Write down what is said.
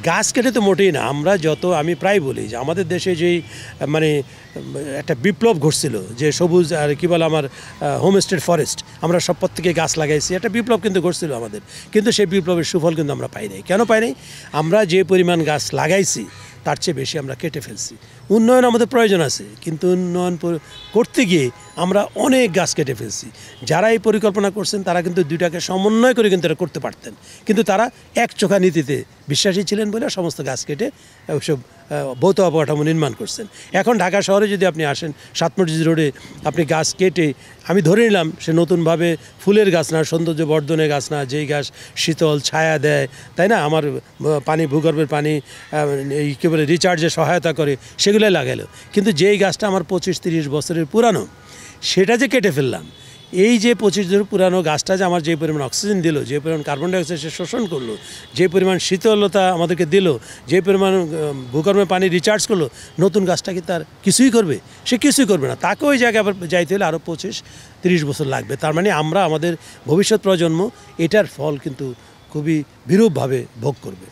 গাছ কেটে তো মোটেই না। আমরা আমি প্রায় বলি যে আমাদের দেশে যেই মানে একটা বিপ্লব ঘটছিল, যে সবুজ আর কি বলে আমার হোমস্টেড ফরেস্ট, আমরা সব প্রত্যেকে গাছ লাগাইছি, একটা বিপ্লব কিন্তু ঘটছিল আমাদের, কিন্তু সেই বিপ্লবের সুফল কিন্তু আমরা পাই নাই। কেন পাই নাই? আমরা যে পরিমাণ গাছ লাগাইছি তার চেয়ে বেশি আমরা কেটে ফেলছি। উন্নয়ন আমাদের প্রয়োজন আছে, কিন্তু উন্নয়ন করতে গিয়ে আমরা অনেক গাছ কেটে ফেলছি। যারা এই পরিকল্পনা করছেন তারা কিন্তু দুইটাকে সমন্বয় করে কিন্তু এটা করতে পারতেন, কিন্তু তারা এক চোখা নীতিতে বিশ্বাসী ছিলেন বলে সমস্ত গাছ কেটে ওইসব ভৌত অবকাঠামো নির্মাণ করছেন। এখন ঢাকা শহরে যদি আপনি আসেন, 7 মসজিদ রোডে আপনি গাছ কেটে, আমি ধরে নিলাম সে নতুনভাবে ফুলের গাছ না, সৌন্দর্য বর্ধনের গাছ না, যেই গাছ শীতল ছায়া দেয়, তাই না, আমার পানি, ভূগর্ভের পানি এই কী বলে রিচার্জে সহায়তা করে, সেগুলোই লাগালো। কিন্তু যেই গাছটা আমার 25-30 বছরের পুরানো, সেটা যে কেটে ফেললাম, এই যে 25 বছর পুরানো গাছটা যে আমার যে পরিমাণ অক্সিজেন দিল, যে পরিমাণ কার্বন ডাইঅক্সাইড সে শোষণ করলো, যে পরিমাণ শীতলতা আমাদেরকে দিল, যে পরিমাণ ভূগর্ভে পানি রিচার্জ করলো, নতুন গাছটা কি তার কিছুই করবে? সে কিছুই করবে না। তাকে ওই জায়গায় আবার যাইতে হলে আরও 25-30 বছর লাগবে। তার মানে আমরা আমাদের ভবিষ্যৎ প্রজন্ম এটার ফল কিন্তু খুবই বিরূপভাবে ভোগ করবে।